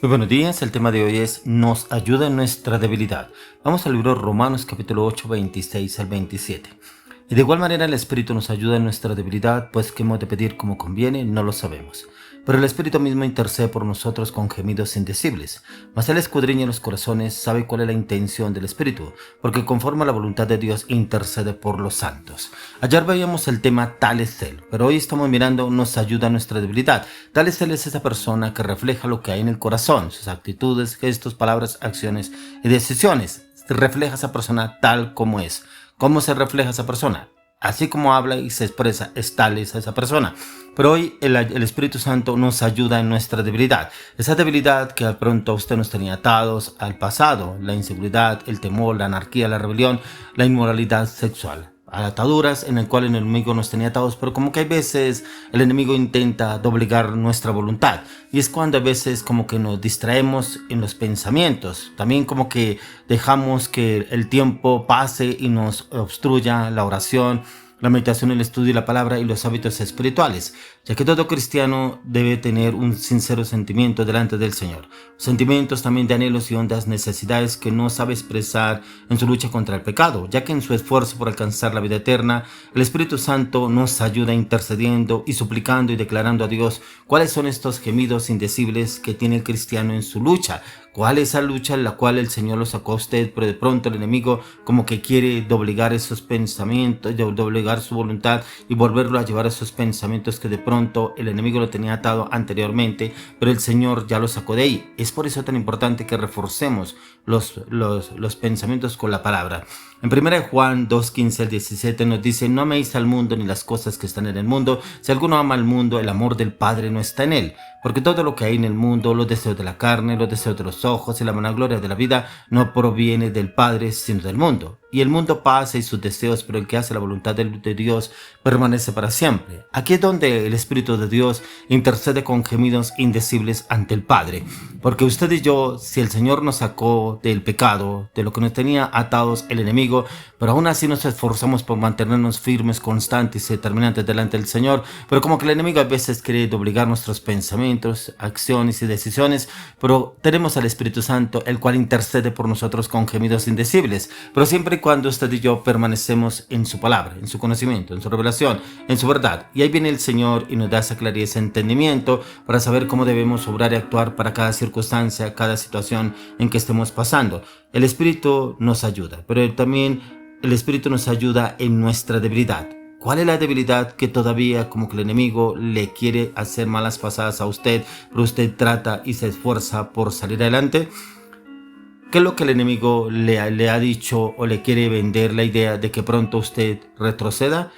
Muy buenos días, el tema de hoy es nos ayuda en nuestra debilidad. Vamos al libro Romanos capítulo 8, 26 al 27. Y de igual manera el Espíritu nos ayuda en nuestra debilidad, pues qué hemos de pedir como conviene no lo sabemos. Pero el Espíritu mismo intercede por nosotros con gemidos indecibles. Mas Él escudriña los corazones, sabe cuál es la intención del Espíritu, porque conforme a la voluntad de Dios intercede por los santos. Ayer veíamos el tema tal es Él, pero hoy estamos mirando nos ayuda en nuestra debilidad. Tal es Él es esa persona que refleja lo que hay en el corazón, sus actitudes, gestos, palabras, acciones y decisiones. Refleja a esa persona tal como es. ¿Cómo se refleja esa persona? Así como habla y se expresa, es tal es esa persona. Pero hoy el Espíritu Santo nos ayuda en nuestra debilidad. Esa debilidad que de pronto a usted nos tenía atados al pasado, la inseguridad, el temor, la anarquía, la rebelión, la inmoralidad sexual. Ataduras en el cual el enemigo nos tenía atados, pero como que hay veces el enemigo intenta doblegar nuestra voluntad, y es cuando a veces como que nos distraemos en los pensamientos, también como que dejamos que el tiempo pase y nos obstruya la oración, la meditación, el estudio de la palabra y los hábitos espirituales, ya que todo cristiano debe tener un sincero sentimiento delante del Señor. Sentimientos también de anhelos y hondas necesidades que no sabe expresar en su lucha contra el pecado, ya que en su esfuerzo por alcanzar la vida eterna, el Espíritu Santo nos ayuda intercediendo y suplicando y declarando a Dios cuáles son estos gemidos indecibles que tiene el cristiano en su lucha. ¿Cuál es esa lucha en la cual el Señor lo sacó a usted, pero de pronto el enemigo como que quiere doblegar esos pensamientos, doblegar su voluntad y volverlo a llevar a esos pensamientos que de pronto el enemigo lo tenía atado anteriormente, pero el Señor ya lo sacó de ahí? Es por eso tan importante que reforcemos los pensamientos con la palabra. En 1 Juan 2, 15 al 17 nos dice: no améis al mundo ni las cosas que están en el mundo. Si alguno ama al mundo, el amor del Padre no está en él. Porque todo lo que hay en el mundo, los deseos de la carne, los deseos de los ojos y la vanagloria de la vida, no proviene del Padre, sino del mundo. Y el mundo pasa y sus deseos, pero el que hace la voluntad de Dios permanece para siempre. Aquí es donde el Espíritu de Dios intercede con gemidos indecibles ante el Padre. Porque usted y yo, si el Señor nos sacó del pecado, de lo que nos tenía atados el enemigo, pero aún así nos esforzamos por mantenernos firmes, constantes y determinantes delante del Señor, pero como que el enemigo a veces quiere doblegar nuestros pensamientos, acciones y decisiones, pero tenemos al Espíritu Santo, el cual intercede por nosotros con gemidos indecibles, pero siempre y cuando usted y yo permanecemos en su palabra, en su conocimiento, en su revelación, en su verdad. Y ahí viene el Señor y nos da esa claridad, ese entendimiento para saber cómo debemos obrar y actuar para cada circunstancia, cada situación en que estemos pasando. El Espíritu nos ayuda, pero también el Espíritu nos ayuda en nuestra debilidad. ¿Cuál es la debilidad que todavía como que el enemigo le quiere hacer malas pasadas a usted, pero usted trata y se esfuerza por salir adelante? ¿Qué es lo que el enemigo le ha dicho o le quiere vender la idea de que pronto usted retroceda?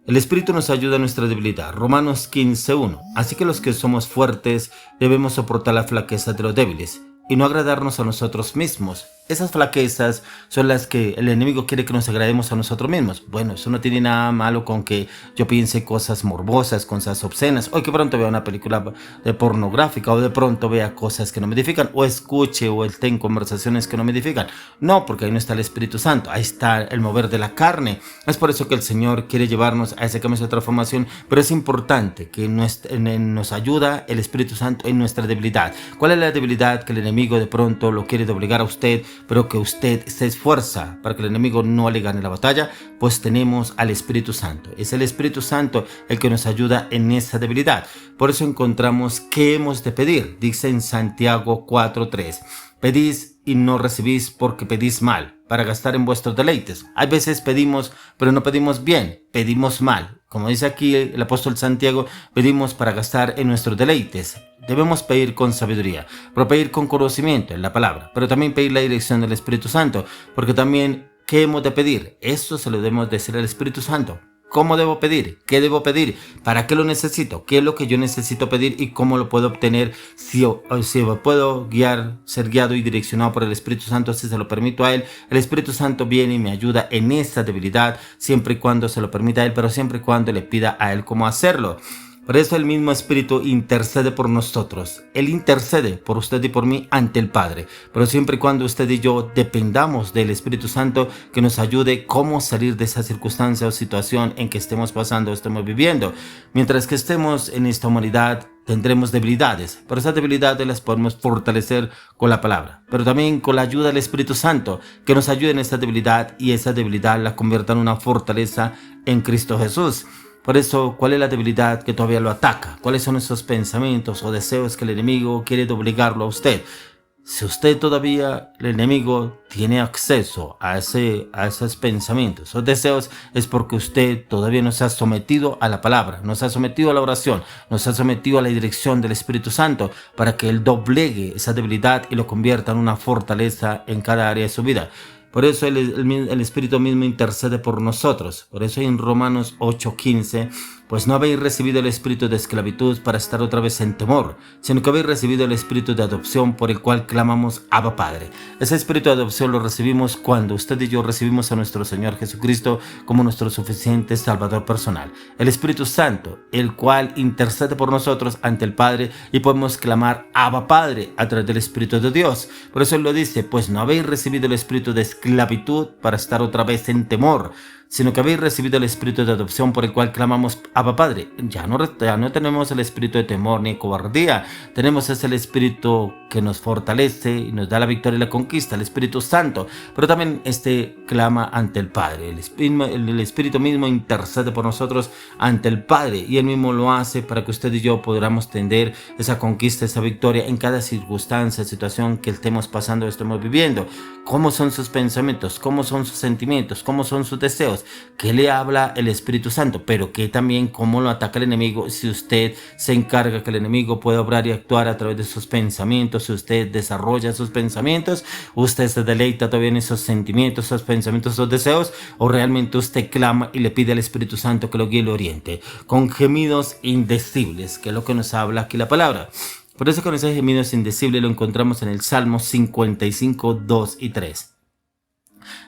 El Espíritu nos ayuda en nuestra debilidad. Romanos 15:1. Así que los que somos fuertes debemos soportar la flaqueza de los débiles y no agradarnos a nosotros mismos. Esas flaquezas son las que el enemigo quiere que nos agrademos a nosotros mismos. Bueno, eso no tiene nada malo con que yo piense cosas morbosas, cosas obscenas, o que pronto vea una película de pornográfica, o de pronto vea cosas que no me edifican, o escuche o esté en conversaciones que no me edifican. No, porque ahí no está el Espíritu Santo, ahí está el mover de la carne. Es por eso que el Señor quiere llevarnos a ese cambio de transformación, pero es importante que nos ayuda el Espíritu Santo en nuestra debilidad. ¿Cuál es la debilidad que el enemigo de pronto lo quiere doblegar a usted, pero que usted se esfuerza para que el enemigo no le gane la batalla? Pues tenemos al Espíritu Santo. Es el Espíritu Santo el que nos ayuda en esa debilidad. Por eso encontramos qué hemos de pedir. Dice en Santiago 4:3: pedís y no recibís porque pedís mal, para gastar en vuestros deleites. Hay veces pedimos, pero no pedimos bien, pedimos mal. Como dice aquí el apóstol Santiago, pedimos para gastar en nuestros deleites. Debemos pedir con sabiduría, pero pedir con conocimiento en la palabra, pero también pedir la dirección del Espíritu Santo, porque también, ¿qué hemos de pedir? Esto se lo debemos decir al Espíritu Santo. ¿Cómo debo pedir? ¿Qué debo pedir? ¿Para qué lo necesito? ¿Qué es lo que yo necesito pedir y cómo lo puedo obtener? Si puedo ser guiado y direccionado por el Espíritu Santo, si se lo permito a Él, el Espíritu Santo viene y me ayuda en esta debilidad, siempre y cuando se lo permita a Él, pero siempre y cuando le pida a Él cómo hacerlo. Por eso el mismo Espíritu intercede por nosotros. Él intercede por usted y por mí ante el Padre. Pero siempre y cuando usted y yo dependamos del Espíritu Santo que nos ayude cómo salir de esa circunstancia o situación en que estemos pasando o estemos viviendo. Mientras que estemos en esta humanidad, tendremos debilidades, pero esas debilidades las podemos fortalecer con la palabra, pero también con la ayuda del Espíritu Santo, que nos ayude en esta debilidad y esa debilidad la convierta en una fortaleza en Cristo Jesús. Por eso, ¿cuál es la debilidad que todavía lo ataca? ¿Cuáles son esos pensamientos o deseos que el enemigo quiere obligarlo a usted? Si usted todavía, el enemigo, tiene acceso a esos pensamientos, esos deseos, es porque usted todavía no se ha sometido a la palabra, no se ha sometido a la oración, no se ha sometido a la dirección del Espíritu Santo para que Él doblegue esa debilidad y lo convierta en una fortaleza en cada área de su vida. Por eso el Espíritu mismo intercede por nosotros. Por eso en Romanos 8:15, pues no habéis recibido el espíritu de esclavitud para estar otra vez en temor, sino que habéis recibido el espíritu de adopción por el cual clamamos Abba Padre. Ese espíritu de adopción lo recibimos cuando usted y yo recibimos a nuestro Señor Jesucristo como nuestro suficiente Salvador personal. El Espíritu Santo, el cual intercede por nosotros ante el Padre y podemos clamar Abba Padre a través del Espíritu de Dios. Por eso Él lo dice, pues no habéis recibido el espíritu de esclavitud para estar otra vez en temor, sino que habéis recibido el espíritu de adopción por el cual clamamos Abba Padre. Ya no tenemos el espíritu de temor ni cobardía, tenemos ese el espíritu que nos fortalece y nos da la victoria y la conquista, el Espíritu Santo, pero también clama ante el Padre. El Espíritu mismo intercede por nosotros ante el Padre y Él mismo lo hace para que usted y yo podamos tener esa conquista, esa victoria en cada circunstancia, situación que estemos pasando, estemos viviendo. ¿Cómo son sus pensamientos? ¿Cómo son sus sentimientos? ¿Cómo son sus deseos? ¿Qué le habla el Espíritu Santo? Pero que también cómo lo ataca el enemigo si usted se encarga que el enemigo pueda obrar y actuar a través de sus pensamientos. Si usted desarrolla sus pensamientos, usted se deleita todavía en esos sentimientos, esos pensamientos, esos deseos, o realmente usted clama y le pide al Espíritu Santo que lo guíe y lo oriente con gemidos indecibles, que es lo que nos habla aquí la palabra. Por eso con ese gemido indecible lo encontramos en el Salmo 55, 2 y 3.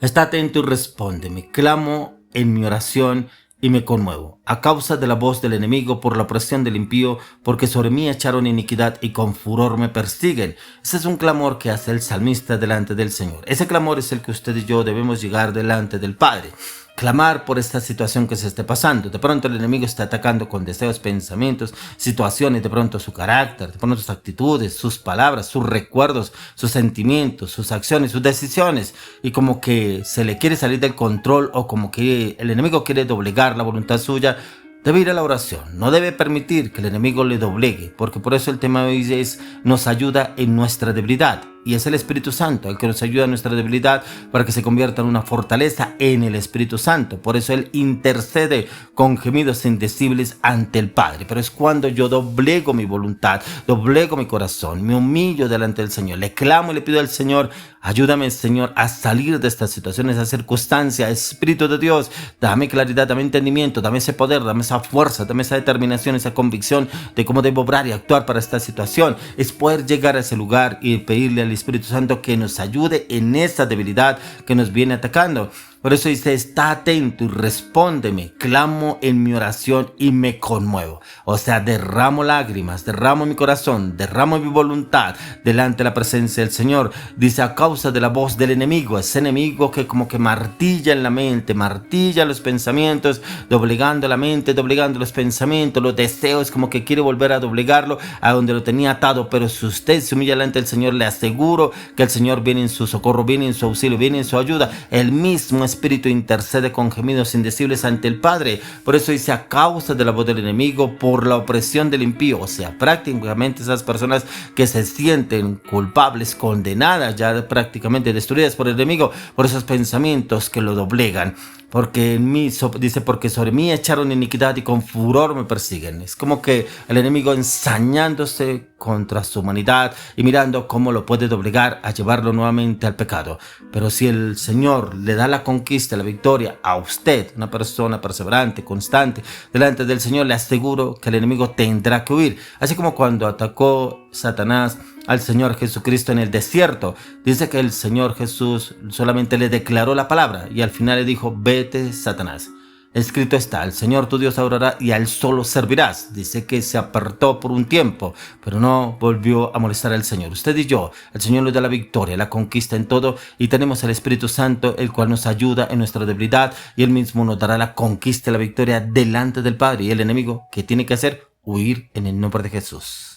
Está atento y respóndeme, clamo en mi oración y me conmuevo, a causa de la voz del enemigo, por la opresión del impío, porque sobre mí echaron iniquidad y con furor me persiguen. Ese es un clamor que hace el salmista delante del Señor. Ese clamor es el que usted y yo debemos llegar delante del Padre. Clamar por esta situación que se esté pasando. De pronto el enemigo está atacando con deseos, pensamientos, situaciones, de pronto su carácter, de pronto sus actitudes, sus palabras, sus recuerdos, sus sentimientos, sus acciones, sus decisiones. Y como que se le quiere salir del control o como que el enemigo quiere doblegar la voluntad suya. Debe ir a la oración, no debe permitir que el enemigo le doblegue, porque por eso el tema de hoy nos ayuda en nuestra debilidad. Y es el Espíritu Santo el que nos ayuda en nuestra debilidad para que se convierta en una fortaleza en el Espíritu Santo. Por eso Él intercede con gemidos indecibles ante el Padre. Pero es cuando yo doblego mi voluntad, doblego mi corazón, me humillo delante del Señor, le clamo y le pido al Señor, ayúdame Señor a salir de estas situaciones, esa circunstancia. Espíritu de Dios, dame claridad, dame entendimiento, dame ese poder, dame esa fuerza, dame esa determinación, esa convicción de cómo debo obrar y actuar para esta situación. Es poder llegar a ese lugar y pedirle al Espíritu Santo que nos ayude en esa debilidad que nos viene atacando. Por eso dice, está atento y respóndeme, clamo en mi oración y me conmuevo. O sea, derramo lágrimas, derramo mi corazón, derramo mi voluntad delante de la presencia del Señor. Dice, a causa de la voz del enemigo, ese enemigo que como que martilla en la mente, martilla los pensamientos, doblegando la mente, doblegando los pensamientos, los deseos, como que quiere volver a doblegarlo a donde lo tenía atado. Pero si usted se humilla delante del Señor, le aseguro que el Señor viene en su socorro, viene en su auxilio, viene en su ayuda. El mismo Espíritu intercede con gemidos indecibles ante el Padre. Por eso dice, a causa de la voz del enemigo, por la opresión del impío. O sea, prácticamente esas personas que se sienten culpables, condenadas, ya prácticamente destruidas por el enemigo, por esos pensamientos que lo doblegan. Porque en mí, dice, porque sobre mí echaron iniquidad y con furor me persiguen. Es como que el enemigo ensañándose contra su humanidad y mirando cómo lo puede doblegar a llevarlo nuevamente al pecado. Pero si el Señor le da la conquista, la victoria a usted, una persona perseverante, constante, delante del Señor, le aseguro que el enemigo tendrá que huir. Así como cuando atacó Satanás al Señor Jesucristo en el desierto. Dice que el Señor Jesús solamente le declaró la palabra y al final le dijo, vete Satanás. Escrito está, el Señor tu Dios adorará y a Él solo servirás. Dice que se apartó por un tiempo, pero no volvió a molestar al Señor. Usted y yo, el Señor nos da la victoria, la conquista en todo y tenemos el Espíritu Santo, el cual nos ayuda en nuestra debilidad y Él mismo nos dará la conquista y la victoria delante del Padre. Y el enemigo, ¿qué tiene que hacer? Huir en el nombre de Jesús.